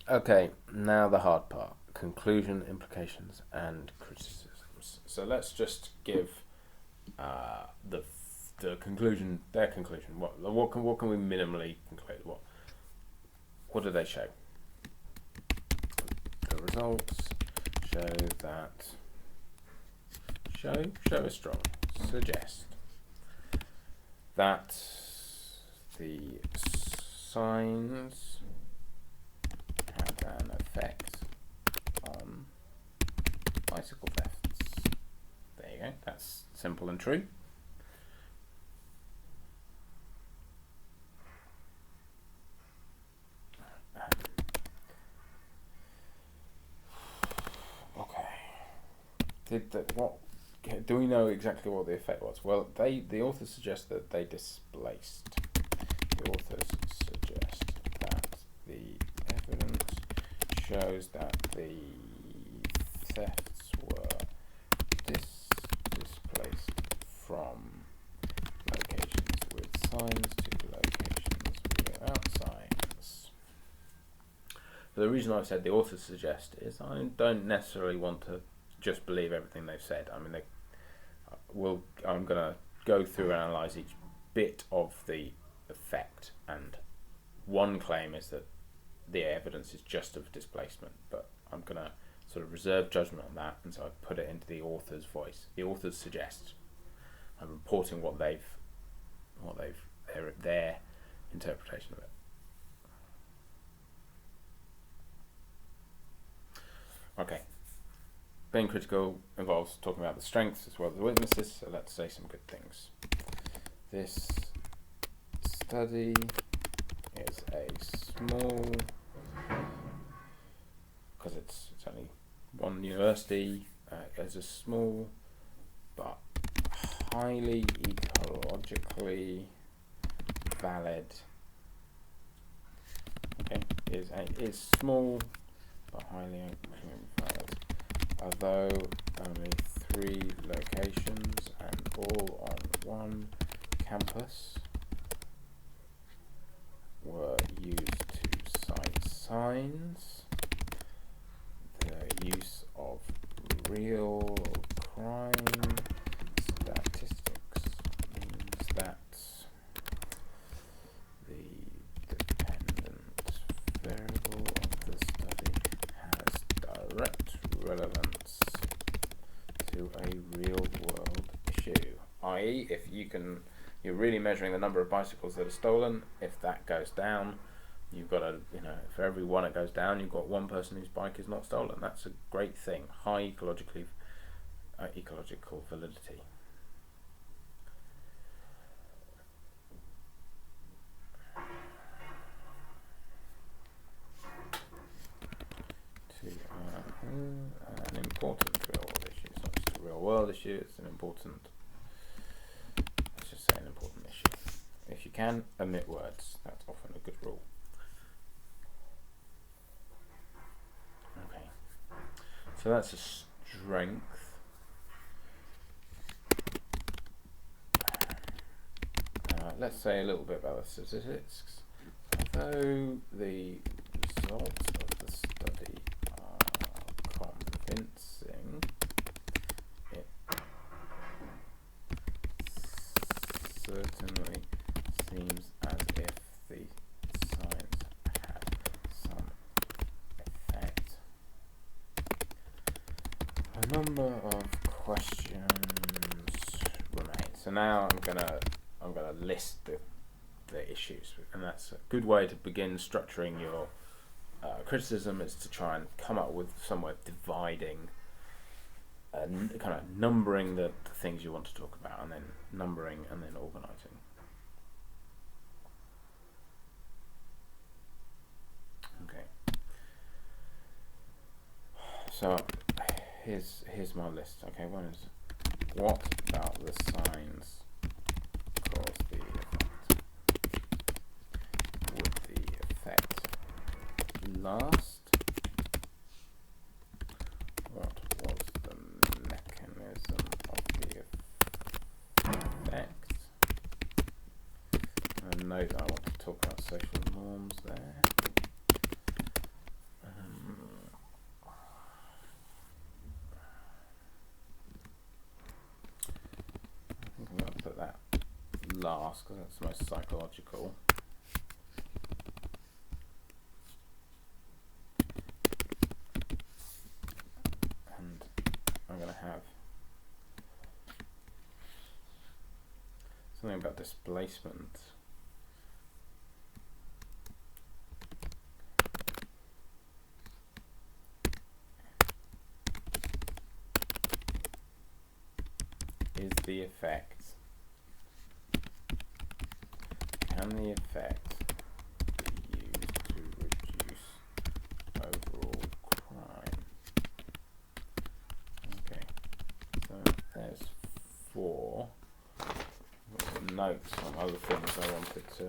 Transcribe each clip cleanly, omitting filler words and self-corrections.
Okay, now the hard part: conclusion, implications, and criticisms. So let's just give the conclusion, their conclusion. What can we minimally conclude? What do they show? The results show is strong. Suggest that the signs have an effect on bicycle thefts. There you go. That's simple and true. Do we know exactly what the effect was? Well, the authors suggest that they displaced. The authors suggest that the evidence shows that the thefts were displaced from locations with signs to locations without signs. But the reason I've said the authors suggest is I don't necessarily want to just believe everything they've said. I mean, I'm going to go through and analyse each bit of the effect, and one claim is that the evidence is just of displacement, but I'm going to sort of reserve judgment on that, and so I've put it into the author's voice. The authors suggest. I'm reporting their interpretation of it. Okay. Being critical involves talking about the strengths as well as the weaknesses, so let's say some good things. This study is a small, because it's only one university, it's a small but highly ecologically valid, is small but highly valid. Although only 3 locations and all on one campus were used to cite signs, the use of real crime statistics means that the dependent variable of the study has direct relevance to a real world issue, i.e. if you're really measuring the number of bicycles that are stolen. If that goes down, you've got for every one it goes down, you've got one person whose bike is not stolen. That's a great thing. High ecological validity. An important real world issue. It's not just a real world issue, it's an important, let's just say an important issue. If you can, omit words. That's often a good rule. Okay. So that's a strength. Let's say a little bit about the statistics. Although the results of the study convincing, it certainly seems as if the science had some effect. A number of questions remain. So now I'm gonna list the issues, and that's a good way to begin structuring your criticism, is to try and come up with some way of dividing, kind of numbering the things you want to talk about, and then numbering and then organising. Okay. So here's my list. Okay, one is, what about the signs cause the effect? Would the effect last? What was the mechanism of the effect? And note that I want to talk about social norms there. last because that's the most psychological. And I'm going to have something about displacement. Is the effect, can the effect be used to reduce overall crime? Okay, so there's 4. I've got some notes on other things I wanted to.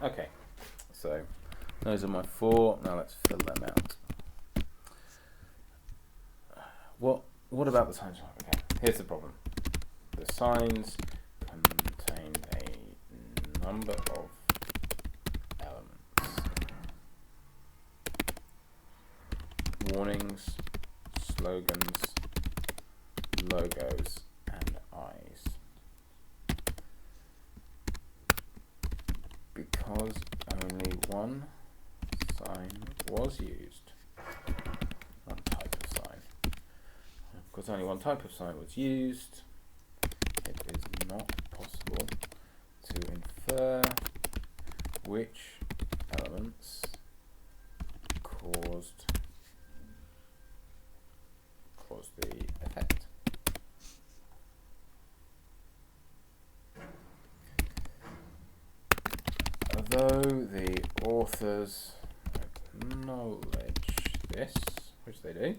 Okay, so those are my 4. Now let's fill them out. What about the signs? Okay, here's the problem. The signs contain a number of elements. Warnings, slogans, logos, and eyes. Because only one sign was used. One type of sign. Because only one type of sign was used, it is not possible to infer which elements caused the effect. Although the authors acknowledge this, which they do,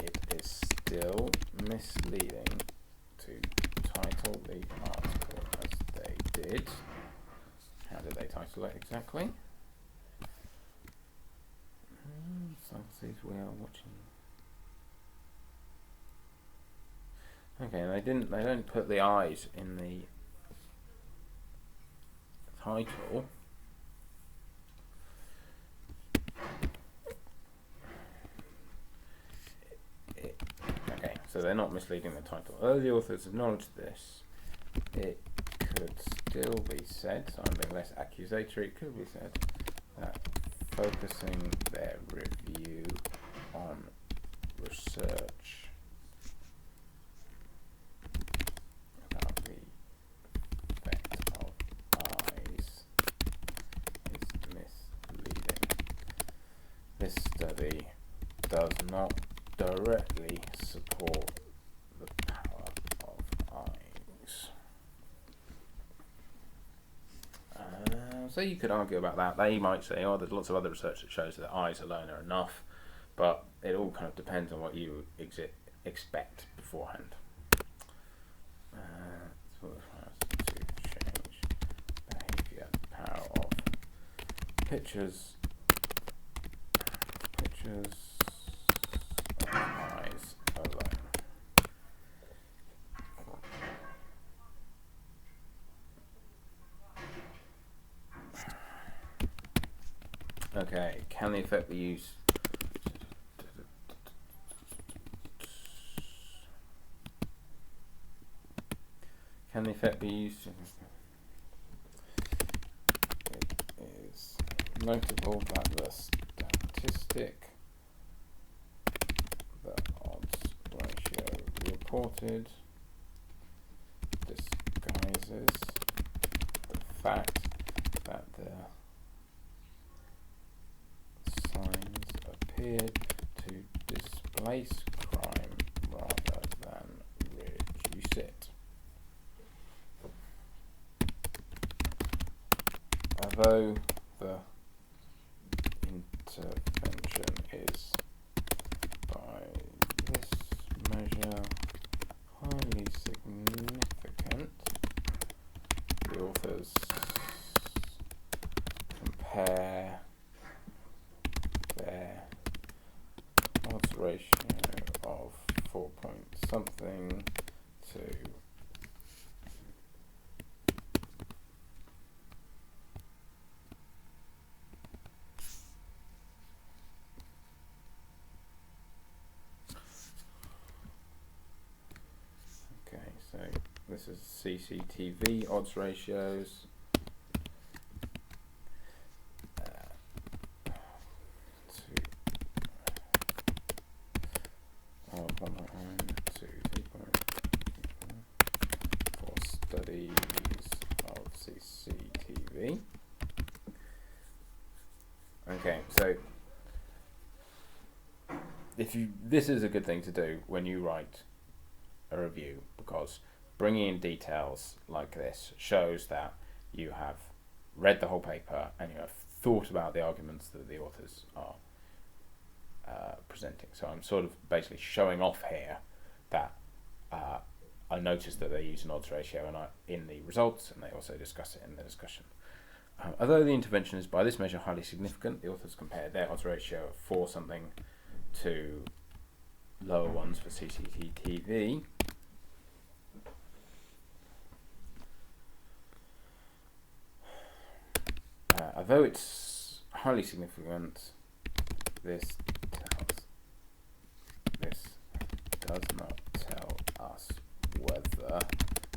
it is still misleading to title the article as they did. How did they title it exactly? Says we are watching. Okay, and they don't put the eyes in the title. Okay, so they're not misleading the title. Although the authors acknowledge this, it could still be said, so I'm being less accusatory, it could be said that focusing their review on research about the effect of eyes is misleading. This study does not directly support the power of eyes. So you could argue about that. They might say, oh, there's lots of other research that shows that eyes alone are enough, but it all kind of depends on what you expect beforehand. So it has to change behavior, power of pictures of eyes alone. Okay, can the effect be used? Can the effect be used? It is notable that the statistic, the odds ratio reported, disguises the fact that the signs appeared to displace crime rather than reduce it. Although the intervention is by this measure highly significant, the authors compare their odds ratio of 4 point something to this is CCTV odds ratios. For studies of CCTV. Okay, so this is a good thing to do when you write a review, because bringing in details like this shows that you have read the whole paper and you have thought about the arguments that the authors are presenting. So I'm sort of basically showing off here that I noticed that they use an odds ratio in the results, and they also discuss it in the discussion. Although the intervention is by this measure highly significant, the authors compared their odds ratio for something to lower ones for CCTV. Although it's highly significant, this does not tell us whether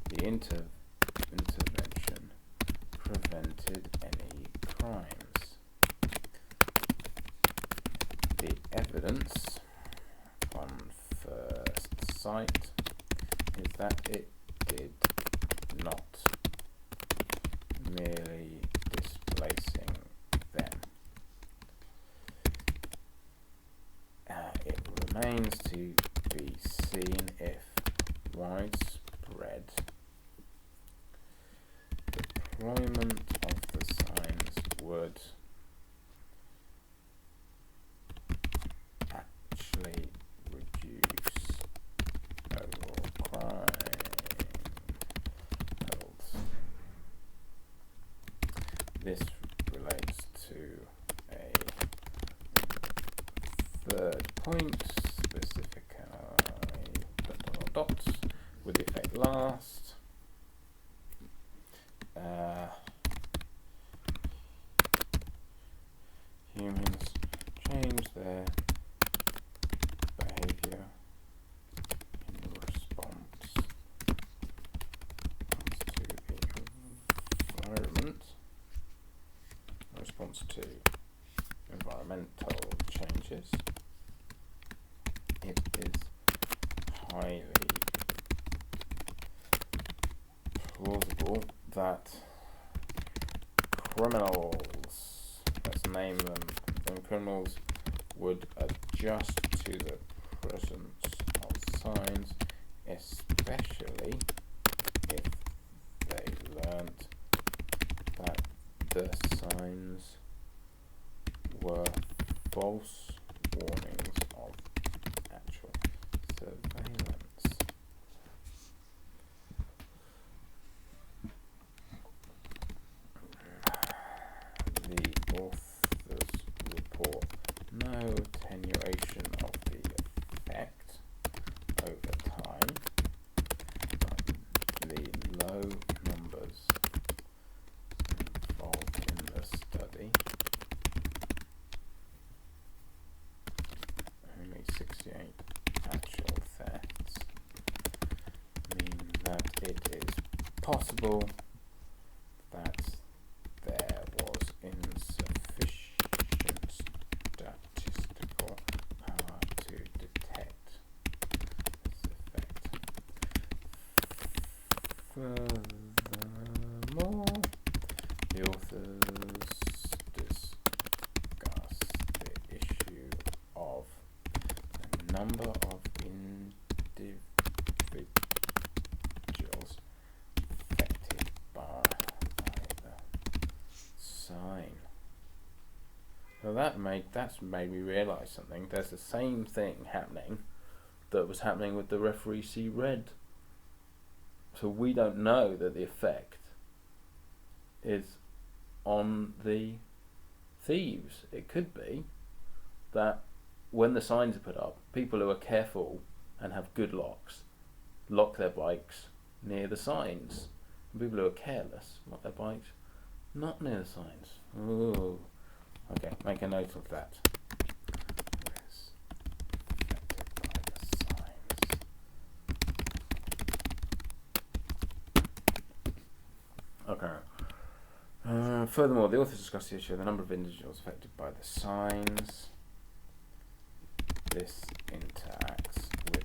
the intervention prevented any crimes. The evidence on first sight is that it did not, merely displacing them. It remains to be seen if widespread deployment of the signs would actually reduce overall crime levels. This relates to a third point, specifically dots with the effect last. Humans change their behavior in response to the environment, in response to environmental changes. It is highly plausible that criminals, let's name them, then criminals would adjust to the presence of signs, especially if they learnt that the signs were false warnings of actual surveillance. The authors report no attenuation of the effect over time, but the low numbers involved in the study, only 68 actual thefts, mean that it is possible that there was insufficient statistical power to detect this effect. Furthermore, the authors discuss the issue of the number of individuals affected by either sign. So that's made me realise something. There's the same thing happening that was happening with the referee see red. So we don't know that the effect is on the thieves. It could be that when the signs are put up, people who are careful and have good locks lock their bikes near the signs. And people who are careless lock their bikes not near the signs. Ooh. Okay, make a note of that. Yes. Affected by the signs. Okay. Furthermore, the authors discuss the issue of the number of individuals affected by the signs. This interacts with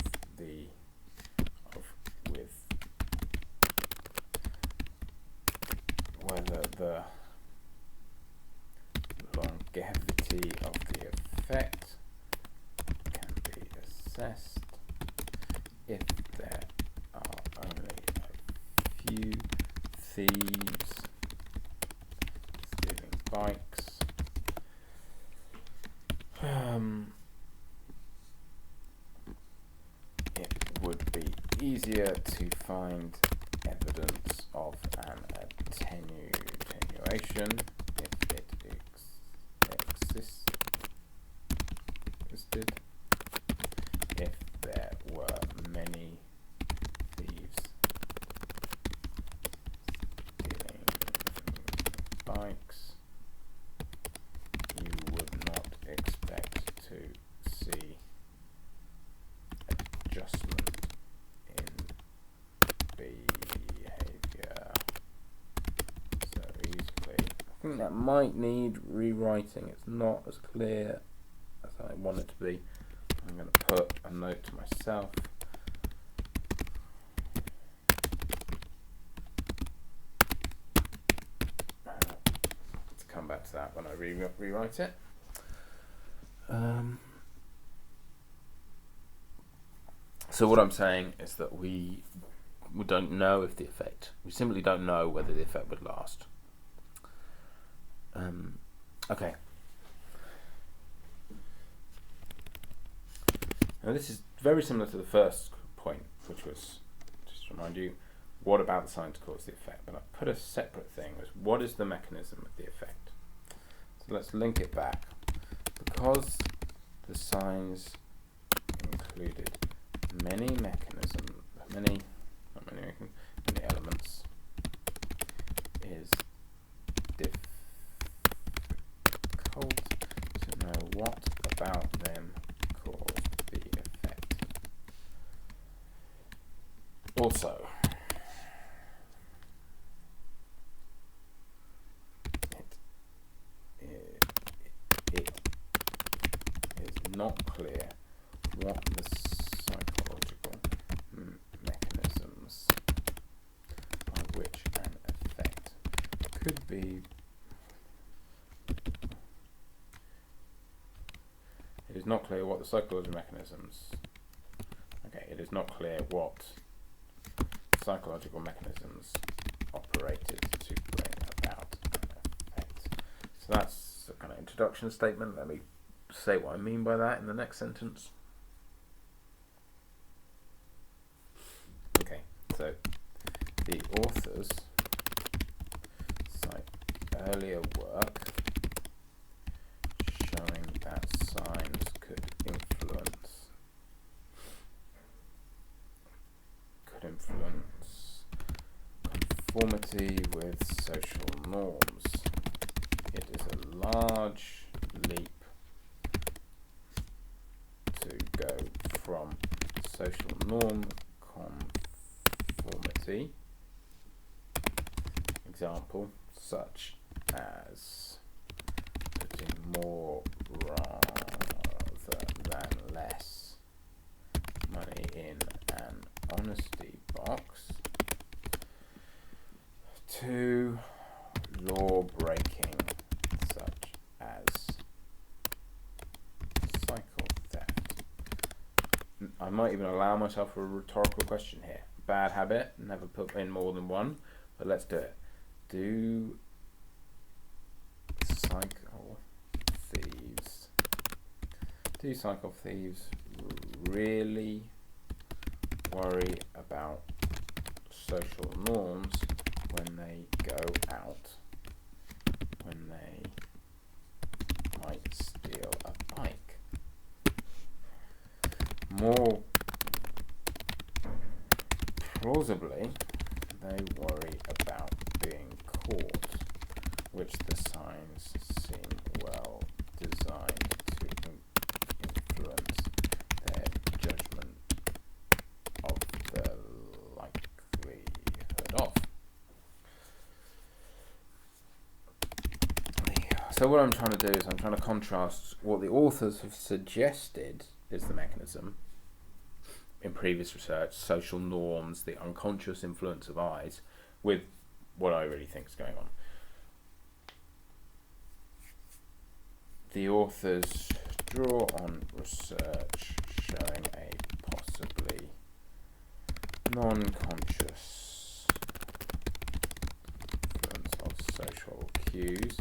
whether the longevity of the effect can be assessed if there are only a few thieves stealing bikes. It would be easier to find evidence of an attenuation if it existed, if there were many thieves stealing bikes. You would not expect to see adjustment in behavior so easily. I think that might need rewriting. It's not as clear as I want it to be. I'm going to put a note to myself. Let's come back to that when I rewrite it. So what I'm saying is that we don't know if the effect, we simply don't know whether the effect would last. Okay. Now this is very similar to the first point, which was, just to remind you, what about the sign to cause the effect? But I put a separate thing, was what is the mechanism of the effect? So let's link it back. Because the signs included many elements, is difficult to know what about them caused the effect. Also, it is not clear what the psychological mechanisms by which an effect could be. It is not clear what the psychological mechanisms. Okay, it is not clear what psychological mechanisms operated to bring about an effect. So that's a kind of introduction statement. Let me say what I mean by that in the next sentence. Okay, so the authors cite earlier work showing that signs could influence conformity with social norms. It is a large leap to go from social norm conformity, example, such as putting more rather than less money in an honesty box, to law breaking such as cycle theft. I might even allow myself a rhetorical question here. Bad habit, never put in more than one, but let's do it. Do cycle thieves really worry about social norms when they go out, when they might steal a bike? More plausibly, they worry about being caught, which the signs seem well designed to influence their judgment of the likelihood of. So what I'm trying to do is I'm trying to contrast what the authors have suggested is the mechanism in previous research, social norms, the unconscious influence of eyes, with what I really think is going on. The authors draw on research showing a possibly non-conscious influence of social cues,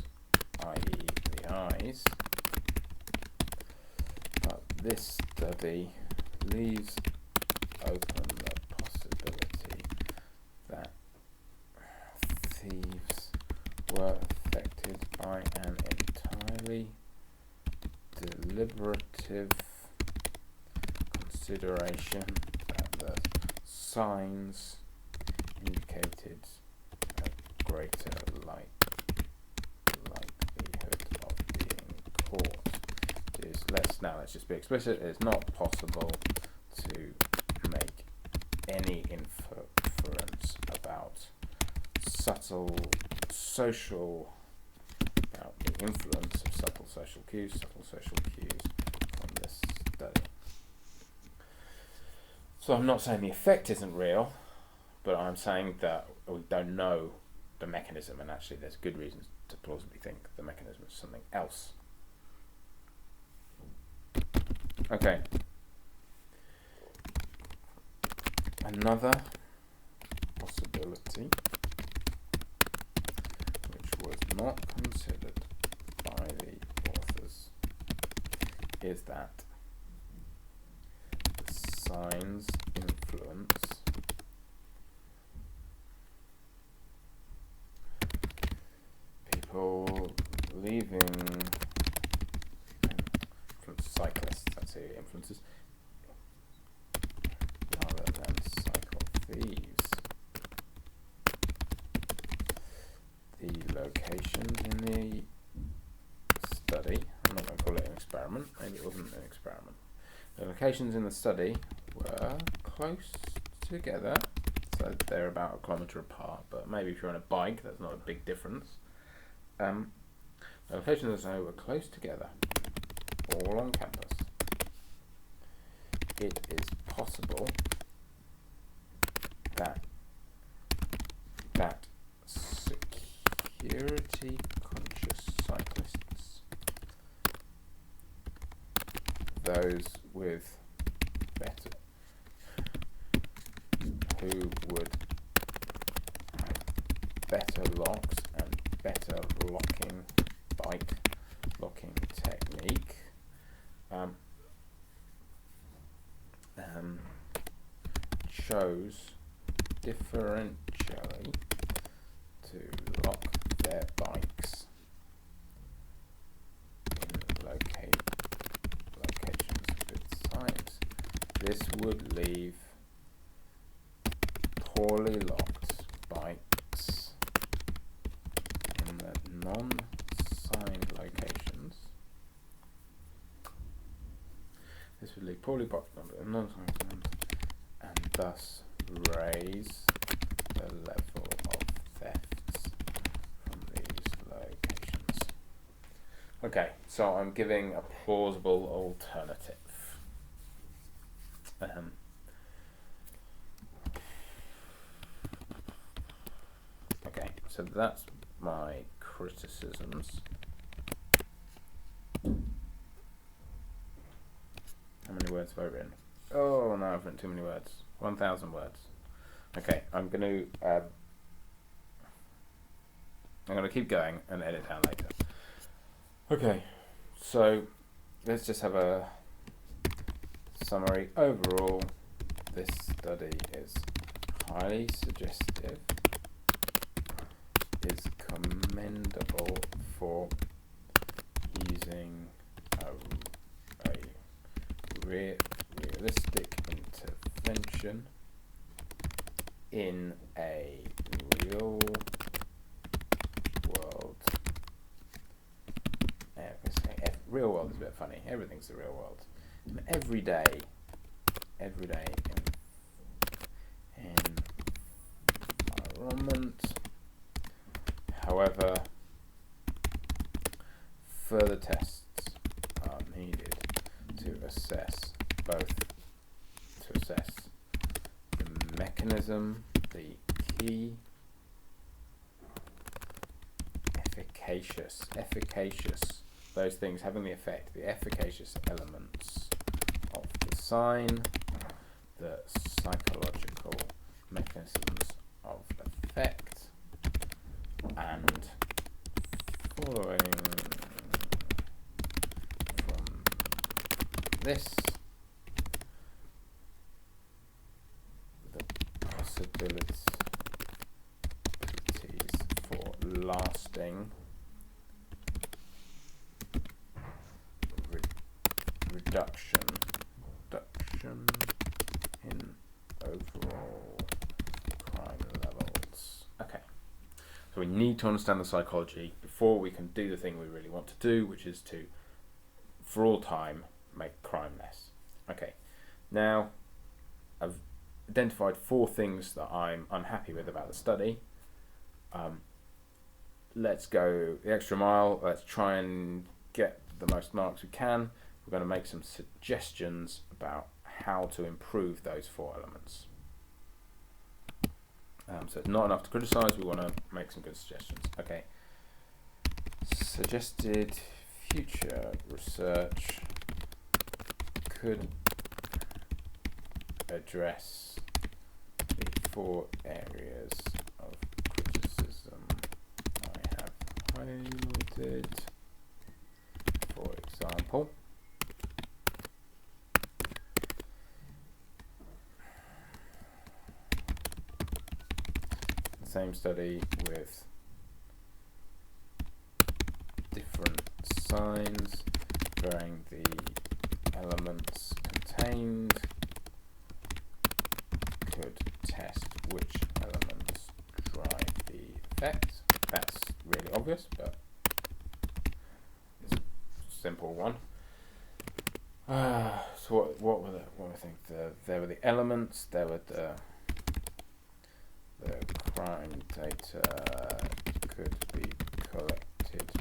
i.e. the eyes, but this study leaves open the possibility that thieves were affected by an entirely deliberative consideration that the signs indicated a greater likelihood of being caught. Let's just be explicit. It's not possible to make any inference about subtle social, about the influence of subtle social cues from this study. So I'm not saying the effect isn't real, but I'm saying that we don't know the mechanism, and actually there's good reasons to plausibly think the mechanism is something else. Okay. Another possibility, which was not considered by the authors, is that the signs influence people leaving, cyclists, that's who it influences, rather than cycle thieves. The locations in the study, I'm not going to call it an experiment, maybe it wasn't an experiment. The locations in the study were close together, so they're about 1 kilometre apart, but maybe if you're on a bike, that's not a big difference. The locations in the study were close together, all on campus. It is possible that security conscious cyclists, those with who would have better locks and better bike locking technique, chose differentially to lock their bikes in locations with signs. This would leave poorly locked bikes in the non-signed locations. This would leave poorly locked in non-signed locations, and thus raise the level of thefts from these locations. Okay, so I'm giving a plausible alternative. Okay, so that's my criticisms. How many words have I written? Oh no, I've written too many words. 1,000 words. Okay, I'm going to keep going and edit down later. Okay, so let's just have a summary. Overall, this study is highly suggestive, is commendable for using a realistic intervention in a real world. Real world is a bit funny. Everything's the real world. And everyday environment. However, tests are needed to assess the mechanism, the key, efficacious, those things having the effect, the efficacious elements of the sign, the psychological mechanisms of effect, and following from this, the possibilities for lasting reduction in overall crime levels. Okay, so we need to understand the psychology before we can do the thing we really want to do, which is to, for all time, make crime less. Okay, now I've identified 4 things that I'm unhappy with about the study. Let's go the extra mile. Let's try and get the most marks we can. We're going to make some suggestions about how to improve those 4 elements. So it's not enough to criticize, we want to make some good suggestions. Okay. Suggested future research could address the 4 areas of criticism I have highlighted. For example, the same study with different signs varying the elements contained could test which elements drive the effect. That's really obvious, but it's a simple one. So what were I think? There were the elements. There were the crime data could be collected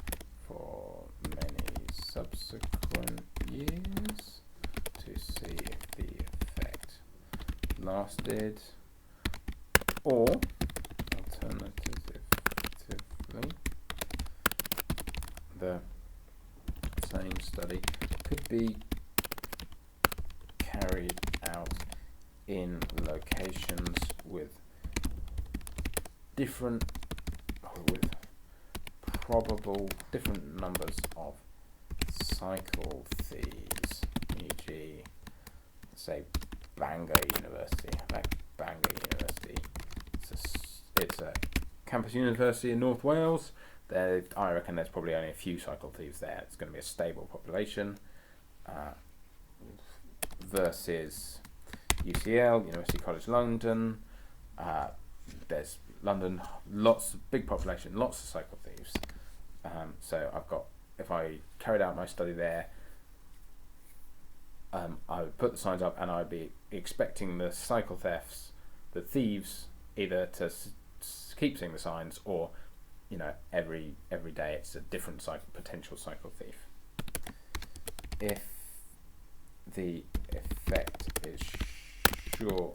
for many subsequent years to see if the effect lasted, or alternatively, the same study could be carried out in locations with different numbers of cycle thieves, e.g. say Bangor University. It's a campus university in North Wales. I reckon there's probably only a few cycle thieves there. It's going to be a stable population. Versus UCL, University College London. There's London, big population, lots of cycle thieves. So if I carried out my study there, I would put the signs up and I'd be expecting the cycle thieves either to keep seeing the signs, or every day it's a different potential cycle thief. If the effect is short-lived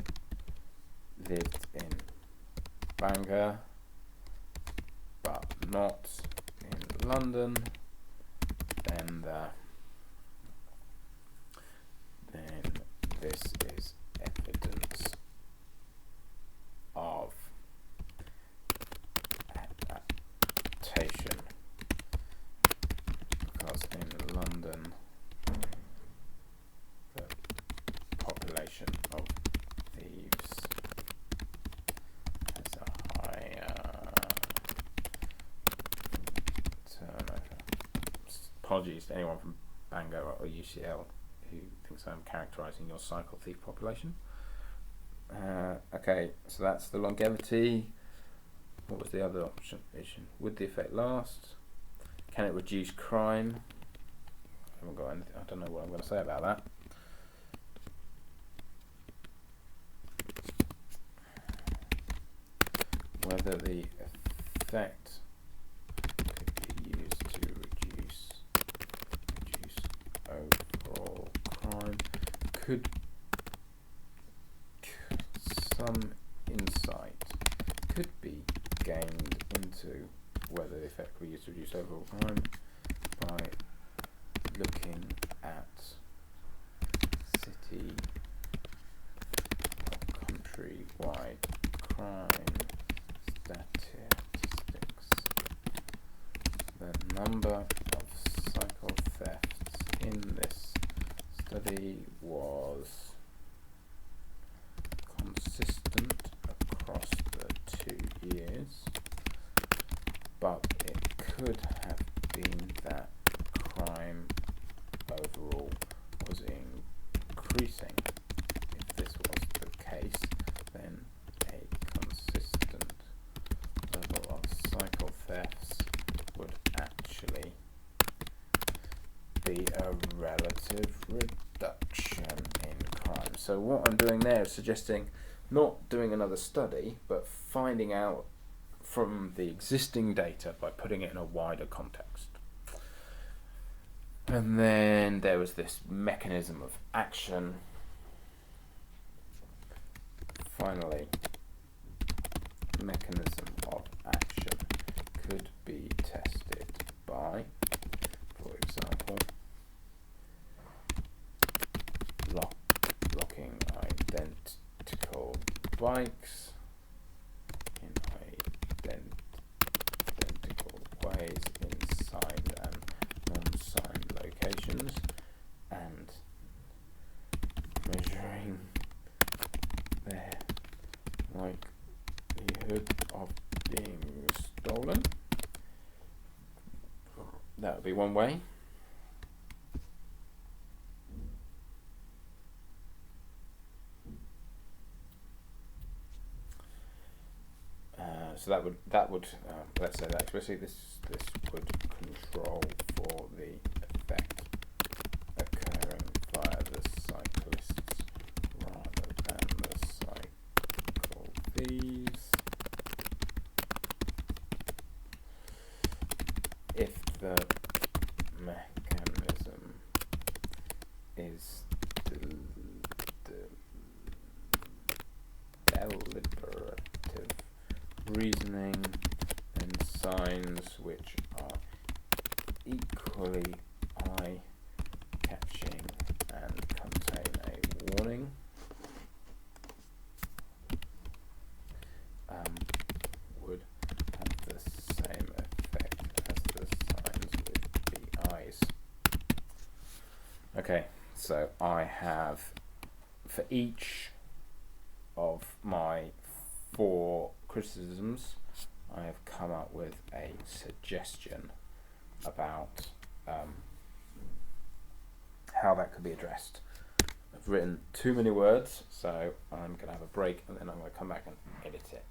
in Bangor but not in London, then this is evidence of adaptation, because in London the population of thieves has a higher turnover. Apologies to anyone from Bangor or UCL who thinks I'm characterising your cycle thief population. Okay, so that's the longevity. What was the other option? Would the effect last? Can it reduce crime? I haven't got anything. I don't know what I'm going to say about that. Whether the effect could be used to reduce could some insight could be gained into whether the effect we use to reduce overall crime by looking at city or countrywide crime statistics. The number of cycle thefts in this study was consistent across the 2 years, but it could have been that crime overall was increasing. If this was the case, then a consistent level of cycle thefts would actually be a relative reduction in crime. So what I'm doing there is suggesting not doing another study, but finding out from the existing data by putting it in a wider context. And then there was this mechanism of action. Finally, mechanism of action could be tested by, for example, locking identical bikes in identical ways in signed and non-signed locations, and measuring their likelihood of being stolen. That would be one way. So that would let's say that explicitly. This would control for the effect occurring via the cyclists rather than the cycle thieves. If the mechanism is deliberative reasoning, and signs which are equally eye-catching and contain a warning would have the same effect as the signs with the eyes. Okay, so I have, for each of my 4 criticisms, I have come up with a suggestion about how that could be addressed. I've written too many words, so I'm going to have a break and then I'm going to come back and edit it.